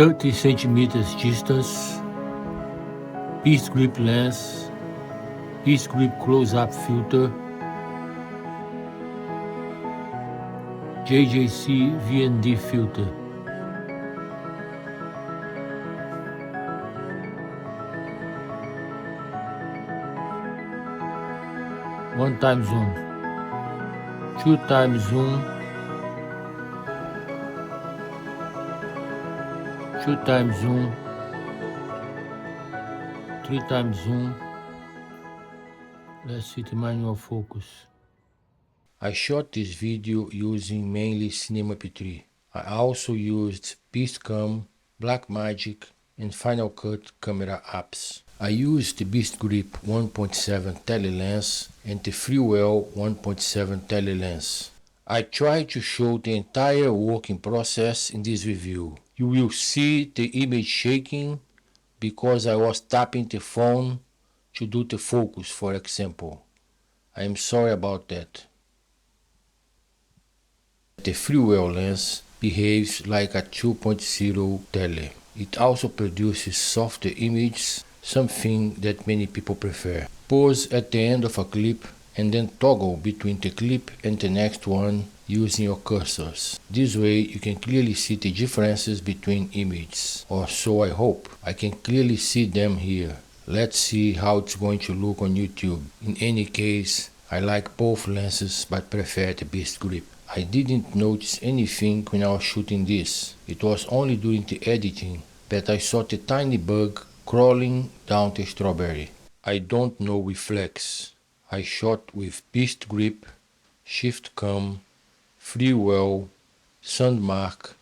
30 centimeters distance, Beastgrip lens, Beastgrip close-up filter, JJC VND filter. One time zoom, two times zoom, two times zoom, three times zoom. Let's see the manual focus. I shot this video using mainly Cinema P3. I also used Beastcam, Blackmagic and Final Cut camera apps. I used the Beastgrip 1.7 tele lens and the Freewell 1.7 tele lens. I tried to show the entire working process in this review. You will see the image shaking because I was tapping the phone to do the focus, for example. I am sorry about that. The Freewell lens behaves like a 2.0 tele. It also produces softer images, something that many people prefer. Pause at the end of a clip and then toggle between the clip and the next one using your cursors. This way you can clearly see the differences between images, or so I hope. I can clearly see them here. Let's see how it's going to look on YouTube. In any case, I like both lenses but prefer the Beastgrip. I didn't notice anything when I was shooting this. It was only during the editing that I saw the tiny bug crawling down the strawberry. I don't know reflex. I shot with Beastgrip, Shift Cam, Freewell, Sandmark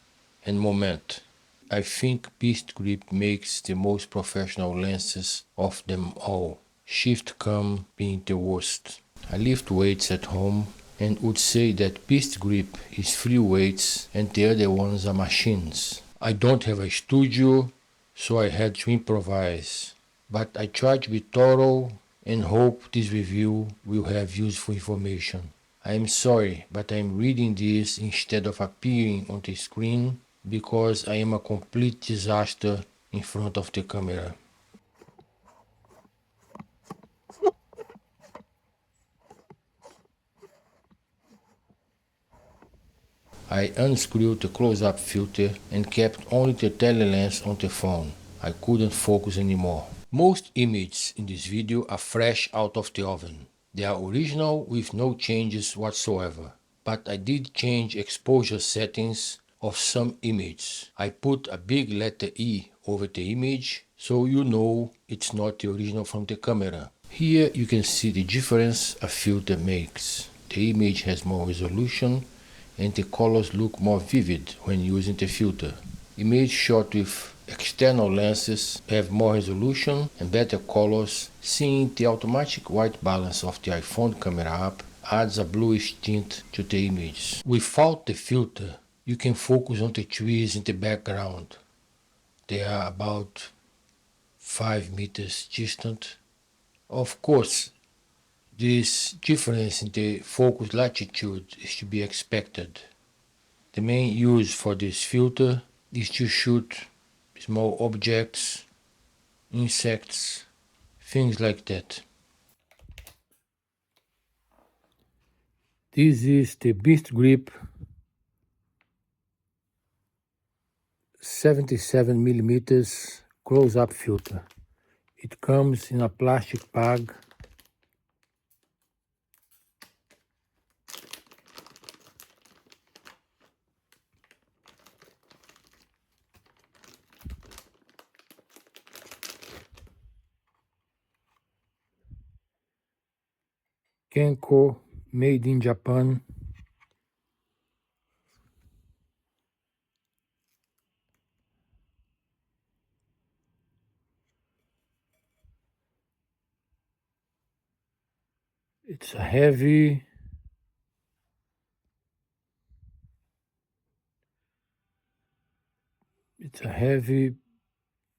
and Moment. I think Beastgrip makes the most professional lenses of them all, Shift Cam being the worst. I lift weights at home and would say that Beastgrip is free weights and the other ones are machines. I don't have a studio, so I had to improvise. But I tried to be thorough and hope this review will have useful information. I am sorry, but I am reading this instead of appearing on the screen because I am a complete disaster in front of the camera. I unscrewed the close-up filter and kept only the tele lens on the phone. I couldn't focus anymore. Most images in this video are fresh out of the oven. They are original with no changes whatsoever. But I did change exposure settings of some images. I put a big letter E over the image so you know it's not the original from the camera. Here you can see the difference a filter makes. The image has more resolution and the colors look more vivid when using the filter. Images shot with external lenses have more resolution and better colors. Seeing the automatic white balance of the iPhone camera app adds a bluish tint to the image. Without the filter, you can focus on the trees in the background. They are about 5 meters distant. Of course, this difference in the focus latitude is to be expected. The main use for this filter is to shoot small objects, insects, things like that. This is the Beastgrip 77mm close-up filter. It comes in a plastic bag. Kenko, made in Japan. It's a heavy,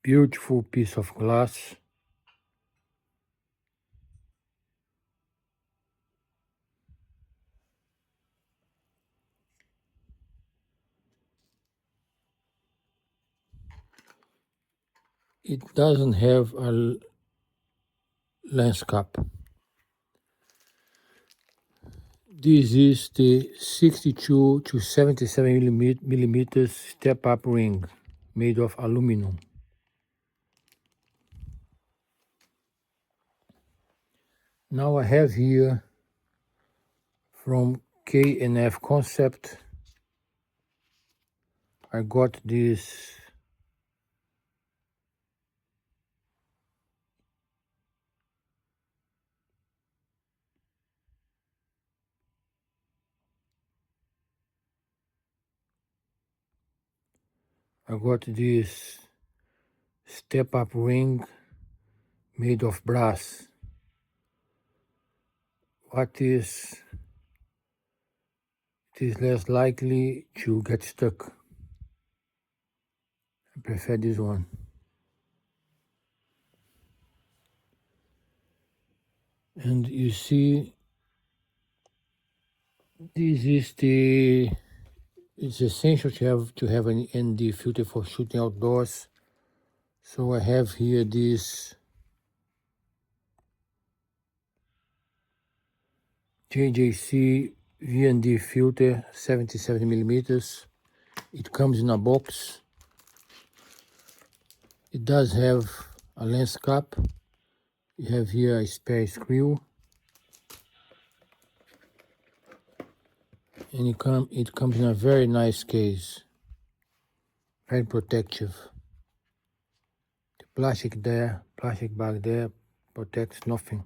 beautiful piece of glass. It doesn't have a lens cap. This is the 62 to 77 millimeters step-up ring made of aluminum. Now I have here from K&F Concept, I got this step-up ring made of brass. It is less likely to get stuck. I prefer this one. And you see, it's essential to have an ND filter for shooting outdoors. So I have here this JJC VND filter, 77 millimeters. It comes in a box. It does have a lens cap. You have here a spare screw. And it comes in a very nice case. Very protective. The plastic bag there, protects nothing.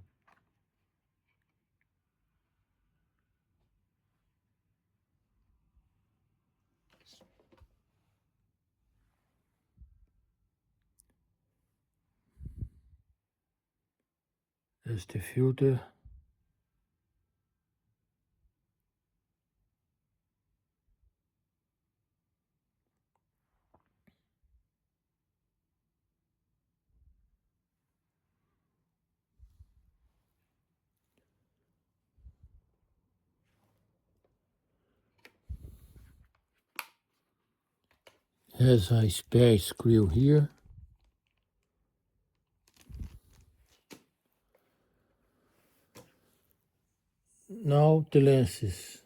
There's the filter. Has a spare screw here. Now the lenses.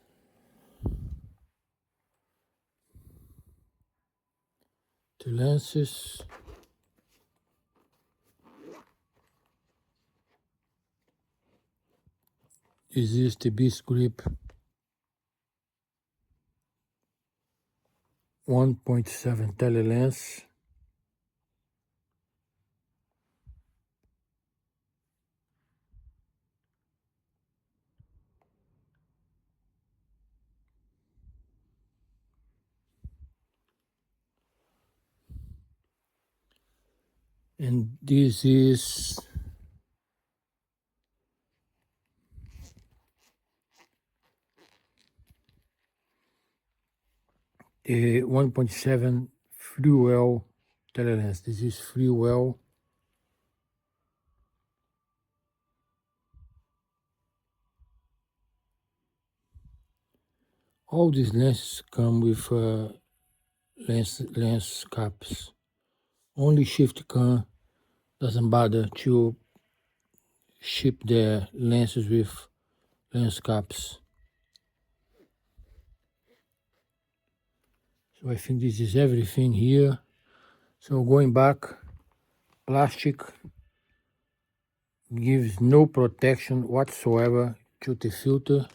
The lenses. This is the Beastgrip 1.7 tele lens. And this is the 1.7 Freewell telelens. This is Freewell. All these lenses come with lens caps. Only Shift Can doesn't bother to ship their lenses with lens caps. So I think this is everything here. So going back, plastic gives no protection whatsoever to the filter.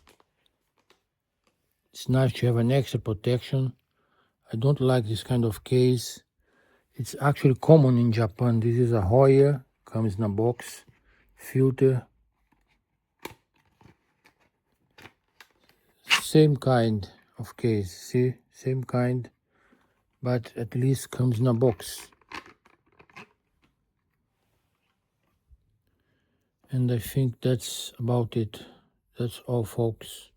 It's nice to have an extra protection. I don't like this kind of case. It's actually common in Japan. This is a Hoya, comes in a box, filter. Same kind of case, see? Same kind, but at least comes in a box. And I think that's about it. That's all, folks.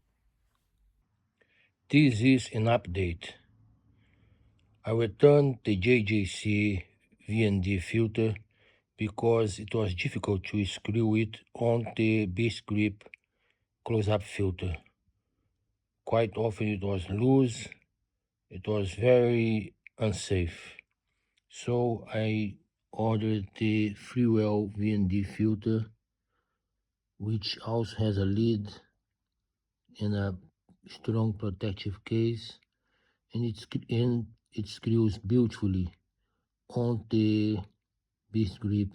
This is an update. I returned the JJC VND filter because it was difficult to screw it on the Beastgrip close-up filter. Quite often it was loose, it was very unsafe. So I ordered the Freewell VND filter, which also has a lid and a strong protective case, and it screws beautifully on the Beastgrip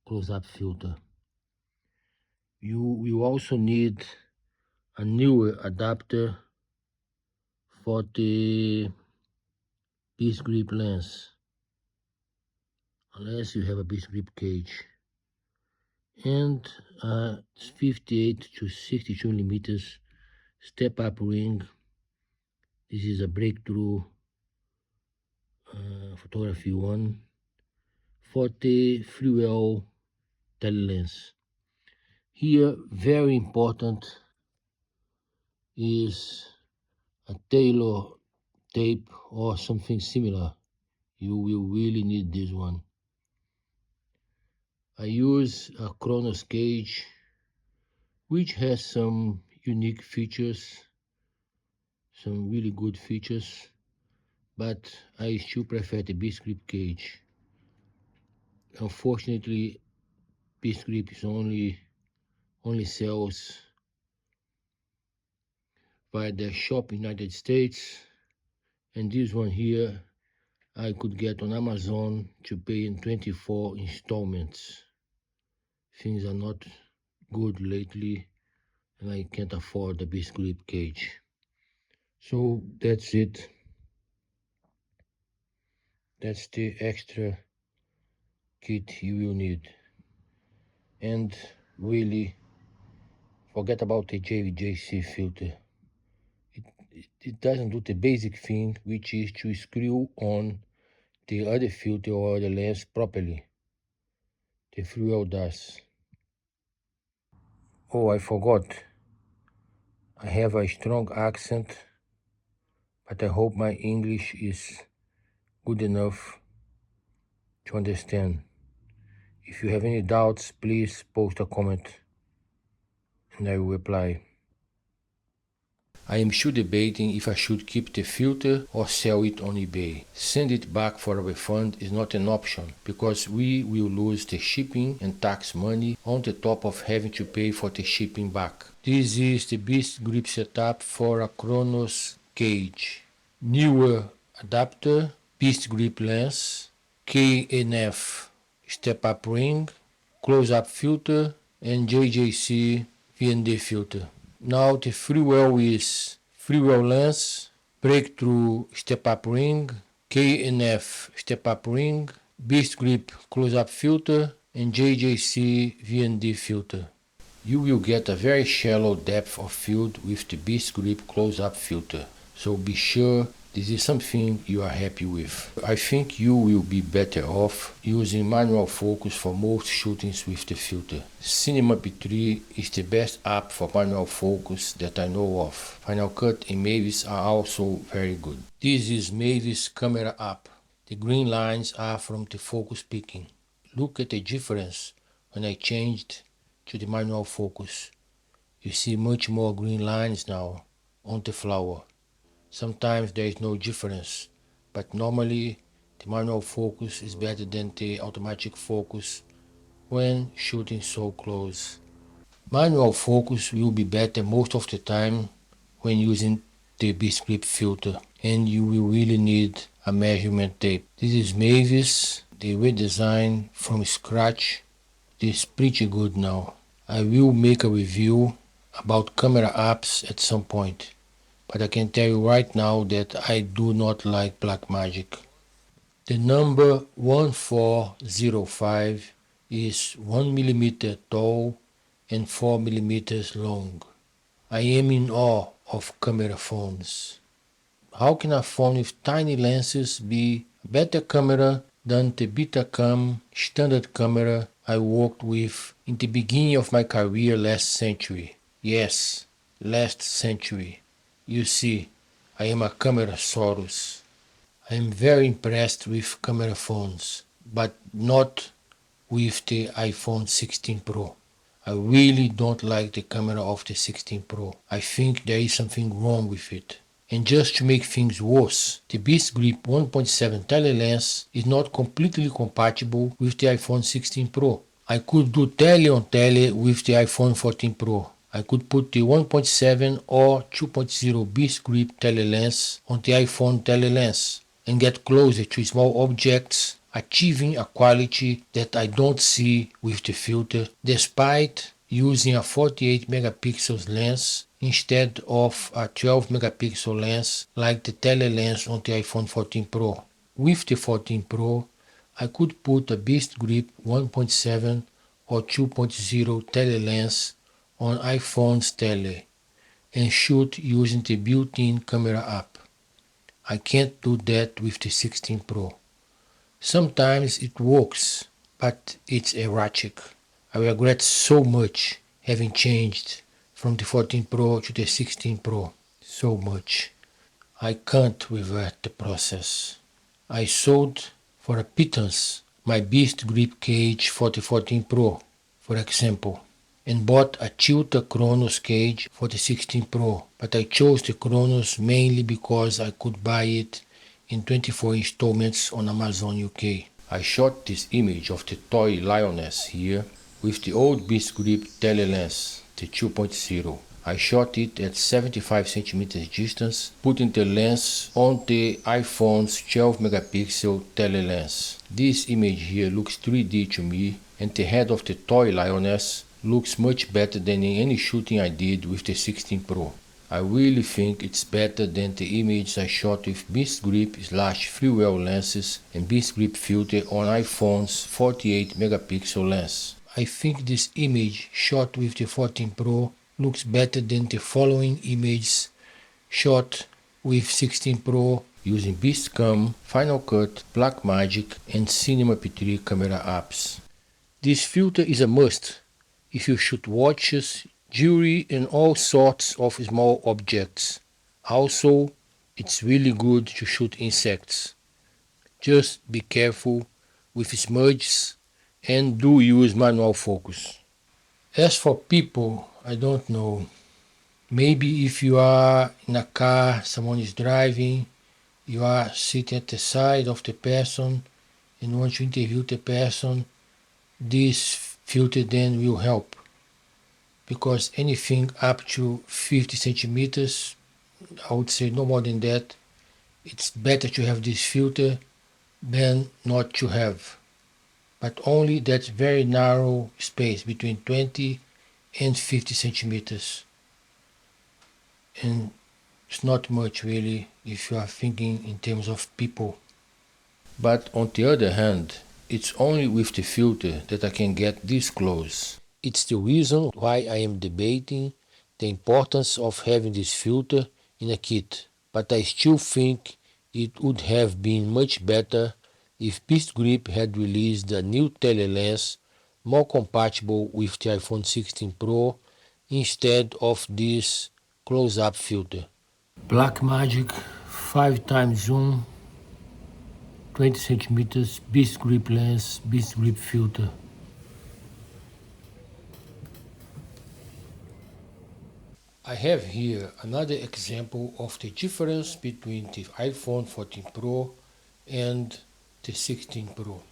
close-up filter. You will also need a newer adapter for the Beastgrip lens, unless you have a Beastgrip cage, and a 58 to 62 millimeters step-up ring. This is a breakthrough photography one for the Freewell tele lens. Here, very important is a tailor tape or something similar. You will really need this one. I use a Chronos cage, which has some unique features, some really good features, but I still prefer the Beastgrip cage. Unfortunately, Beastgrip is only sells by the shop in the United States, and this one here I could get on Amazon to pay in 24 installments. Things are not good lately, and I can't afford the Beastgrip cage. So that's it. That's the extra kit you will need. And really, forget about the JVJC filter. It doesn't do the basic thing, which is to screw on the other filter or the lens properly. The Freewell does. Oh, I forgot. I have a strong accent, but I hope my English is good enough to understand. If you have any doubts, please post a comment and I will reply. I am still debating if I should keep the filter or sell it on eBay. Send it back for a refund is not an option because we will lose the shipping and tax money on the top of having to pay for the shipping back. This is the Beastgrip setup for a Chronos cage. Newer adapter, Beastgrip lens, KNF step-up ring, close-up filter, and JJC VND filter. Now the Freewell is Freewell lens, breakthrough step-up ring, KNF step-up ring, Beastgrip close-up filter, and JJC VND filter. You will get a very shallow depth of field with the Beastgrip close-up filter, so be sure this is something you are happy with. I think you will be better off using manual focus for most shootings with the filter. Cinema P3 is the best app for manual focus that I know of. Final Cut and Mavis are also very good. This is Mavis camera app. The green lines are from the focus picking. Look at the difference when I changed to the manual focus. You see much more green lines now on the flower. Sometimes there is no difference, but normally the manual focus is better than the automatic focus when shooting so close. Manual focus will be better most of the time when using the Beastgrip filter, and you will really need a measurement tape. This is Mavis, the redesign from scratch. This is pretty good now. I will make a review about camera apps at some point, but I can tell you right now that I do not like Blackmagic. The number 1405 is 1 millimeter tall and 4 millimeters long. I am in awe of camera phones. How can a phone with tiny lenses be a better camera than the Betacam standard camera I worked with in the beginning of my career last century? Yes, last century. You see, I am a camera Saurus. I am very impressed with camera phones, but not with the iPhone 16 Pro. I really don't like the camera of the 16 Pro. I think there is something wrong with it. And just to make things worse, the Beastgrip 1.7 tele lens is not completely compatible with the iPhone 16 Pro. I could do tele on tele with the iPhone 14 Pro. I could put the 1.7 or 2.0 Beastgrip tele lens on the iPhone tele lens and get closer to small objects, achieving a quality that I don't see with the filter, despite using a 48 megapixels lens instead of a 12 megapixel lens like the tele lens on the iPhone 14 Pro. With the 14 Pro, I could put a Beastgrip 1.7 or 2.0 tele lens on iPhone's tele and shoot using the built-in camera app. I can't do that with the 16 Pro. Sometimes it works, but it's erratic. I regret so much having changed from the 14 Pro to the 16 Pro. So much. I can't revert the process. I sold for a pittance my Beastgrip cage for the 14 Pro, for example, and bought a Tilta Chronos cage for the 16 Pro, but I chose the Chronos mainly because I could buy it in 24 installments on Amazon UK. I shot this image of the toy lioness here with the old Beastgrip tele lens, the 2.0. I shot it at 75 centimeters distance, putting the lens on the iPhone's 12 megapixel tele lens. This image here looks 3D to me, and the head of the toy lioness looks much better than in any shooting I did with the 16 Pro. I really think it's better than the images I shot with Beastgrip/Freewell lenses and Beastgrip filter on iPhone's 48 megapixel lens. I think this image shot with the 14 Pro looks better than the following images shot with 16 Pro using Beastcam, Final Cut, Blackmagic and Cinema P3 camera apps. This filter is a must if you shoot watches, jewelry and all sorts of small objects. Also, it's really good to shoot insects. Just be careful with smudges and do use manual focus. As for people, I don't know. Maybe if you are in a car, someone is driving, you are sitting at the side of the person and want to interview the person, this filter then will help. Because anything up to 50 centimeters, I would say no more than that, it's better to have this filter than not to have. But only that very narrow space between 20 and 50 centimeters. And it's not much really if you are thinking in terms of people. But on the other hand, it's only with the filter that I can get this close. It's the reason why I am debating the importance of having this filter in a kit. But I still think it would have been much better if Beastgrip had released a new tele lens more compatible with the iPhone 16 Pro instead of this close-up filter. Blackmagic 5x zoom, 20 centimeters, Beastgrip lens, Beastgrip filter. I have here another example of the difference between the iPhone 14 Pro and the 16 Pro.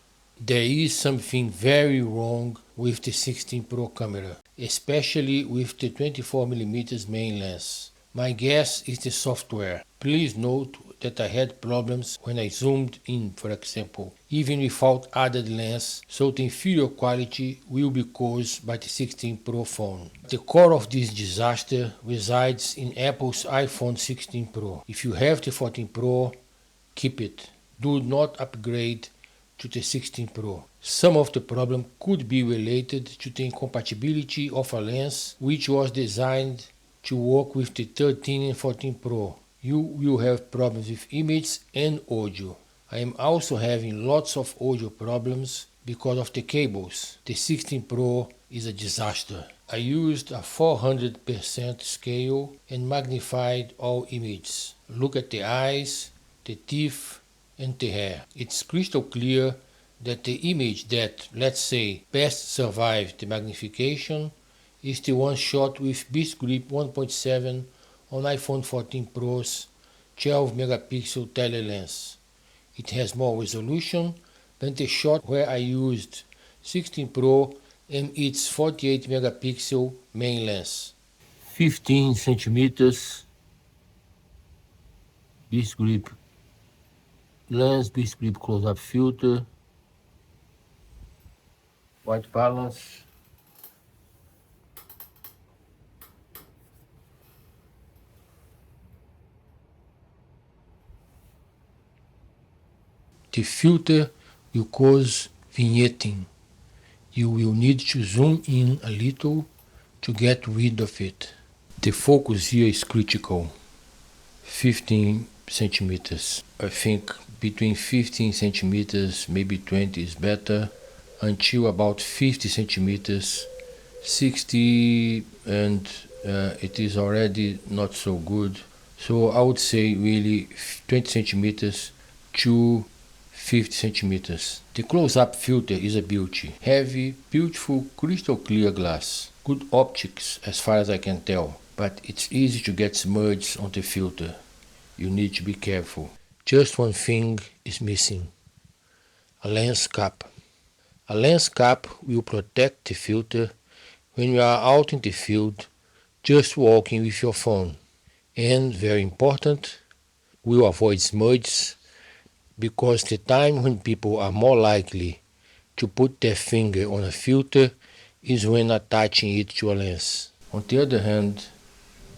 There is something very wrong with the 16 Pro camera, especially with the 24mm main lens. My guess is the software. Please note that I had problems when I zoomed in, for example, even without added lens, so the inferior quality will be caused by the 16 Pro phone. The core of this disaster resides in Apple's iPhone 16 Pro. If you have the 14 Pro, keep it. Do not upgrade to the 16 Pro. Some of the problem could be related to the incompatibility of a lens which was designed to work with the 13 and 14 Pro. You will have problems with image and audio. I am also having lots of audio problems because of the cables. The 16 Pro is a disaster. I used a 400% scale and magnified all images. Look at the eyes, the teeth, and the hair. It's crystal clear that the image that, let's say, best survived the magnification is the one shot with Beastgrip 1.7 on iPhone 14 Pro's 12 megapixel tele lens. It has more resolution than the shot where I used 16 Pro and its 48 megapixel main lens. 15 centimeters Beastgrip lens, Beastgrip close-up filter, white balance. The filter will cause vignetting. You will need to zoom in a little to get rid of it. The focus here is critical. 15 centimeters. I think between 15 centimeters, maybe 20 is better, until about 50 centimeters. 60 and it is already not so good. So I would say really 20 centimeters to 50 centimeters. The close-up filter is a beauty. Heavy, beautiful, crystal clear glass. Good optics as far as I can tell, but it's easy to get smudges on the filter. You need to be careful. Just one thing is missing. A lens cap. A lens cap will protect the filter when you are out in the field just walking with your phone. And very important, will avoid smudges, because the time when people are more likely to put their finger on a filter is when attaching it to a lens. On the other hand,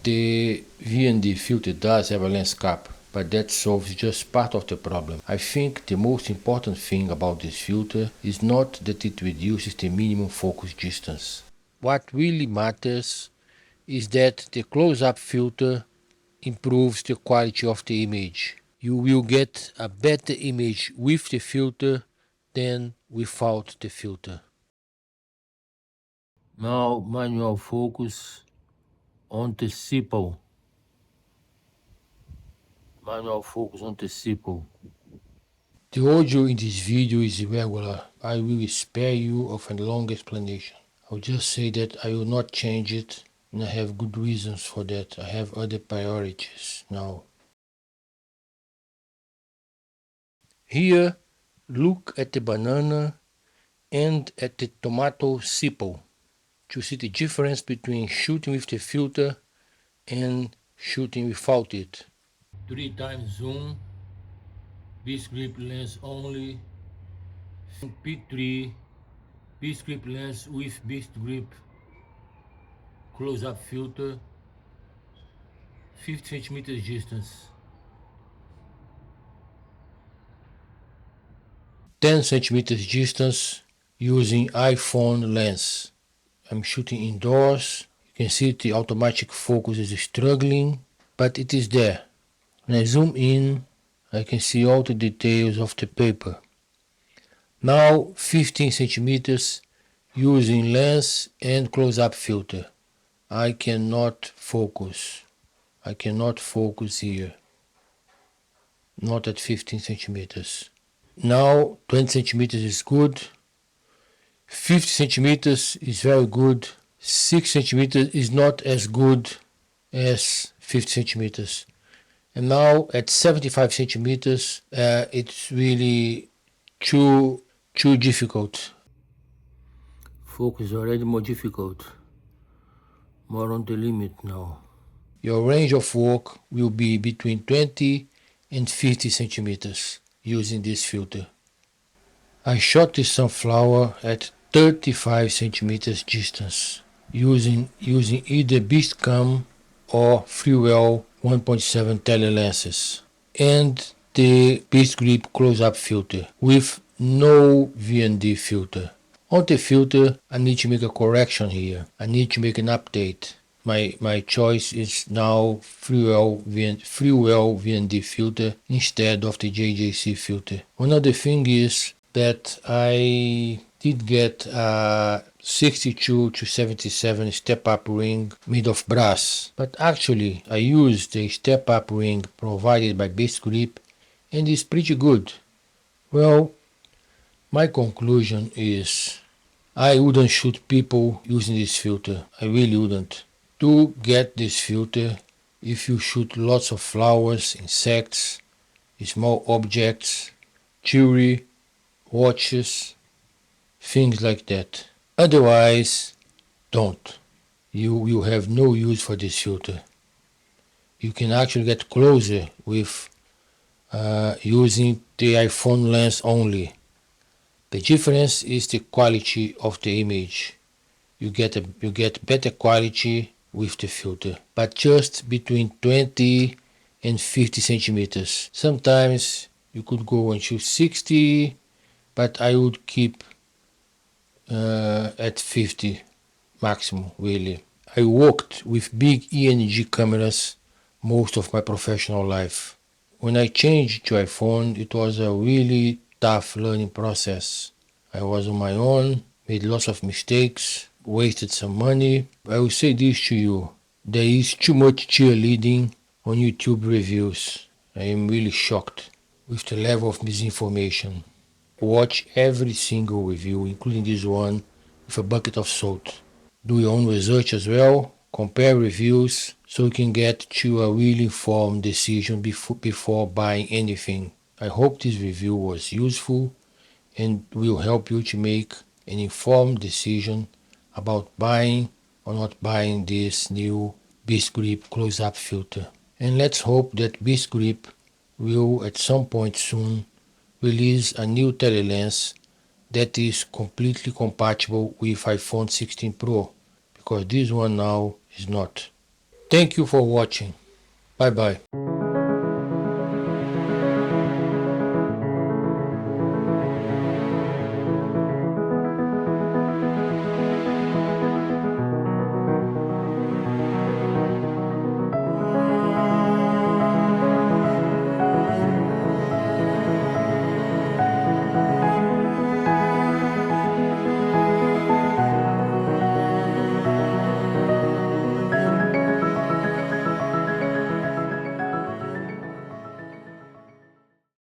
the V&D filter does have a lens cap, but that solves just part of the problem. I think the most important thing about this filter is not that it reduces the minimum focus distance. What really matters is that the close-up filter improves the quality of the image. You will get a better image with the filter than without the filter. Now manual focus on the sepal. Manual focus on the sepal. The audio in this video is irregular. I will spare you of a long explanation. I'll just say that I will not change it, and I have good reasons for that. I have other priorities now. Here, look at the banana and at the tomato sepal to see the difference between shooting with the filter and shooting without it. 3 times zoom, Beastgrip lens only, P3, Beastgrip lens with Beastgrip close-up filter, 50 centimeters distance. 10 centimeters distance using iPhone lens. I'm shooting indoors. You can see the automatic focus is struggling, but it is there. When I zoom in, I can see all the details of the paper. Now 15 centimeters using lens and close-up filter. I cannot focus. I cannot focus here. Not at 15 centimeters. Now 20 centimeters is good. 50 centimeters is very good. 6 centimeters is not as good as 50 centimeters. And now at 75 centimeters, it's really too difficult. Focus already more difficult. More on the limit now. Your range of work will be between 20 and 50 centimeters using this filter. I shot this sunflower at 35 centimeters distance using either Beastcam or Freewell 1.7 tele lenses and the Beastgrip close-up filter with no V&D filter. On the filter, I need to make a correction here. I need to make an update. My choice is now Freewell V&D filter instead of the JJC filter. One other thing is that I did get a 62 to 77 step-up ring made of brass, but actually I used the step-up ring provided by Beastgrip and it's pretty good. Well, my conclusion is I wouldn't shoot people using this filter. I really wouldn't. To get this filter, if you shoot lots of flowers, insects, small objects, jewelry, watches, things like that. Otherwise, don't. You have no use for this filter. You can actually get closer with using the iPhone lens only. The difference is the quality of the image. You get better quality with the filter, but just between 20 and 50 centimeters. Sometimes you could go until 60, but I would keep at 50 maximum, really. I worked with big ENG cameras most of my professional life. When I changed to iPhone, it was a really tough learning process. I was on my own, made lots of mistakes, wasted some money. I will say this to you, there is too much cheerleading on YouTube reviews. I am really shocked with the level of misinformation. Watch every single review, including this one, with a bucket of salt. Do your own research as well, compare reviews, so you can get to a really informed decision before buying anything. I hope this review was useful and will help you to make an informed decision about buying or not buying this new Beastgrip close-up filter. And let's hope that Beastgrip will at some point soon release a new tele lens that is completely compatible with iPhone 16 Pro, because this one now is not. Thank you for watching. Bye bye.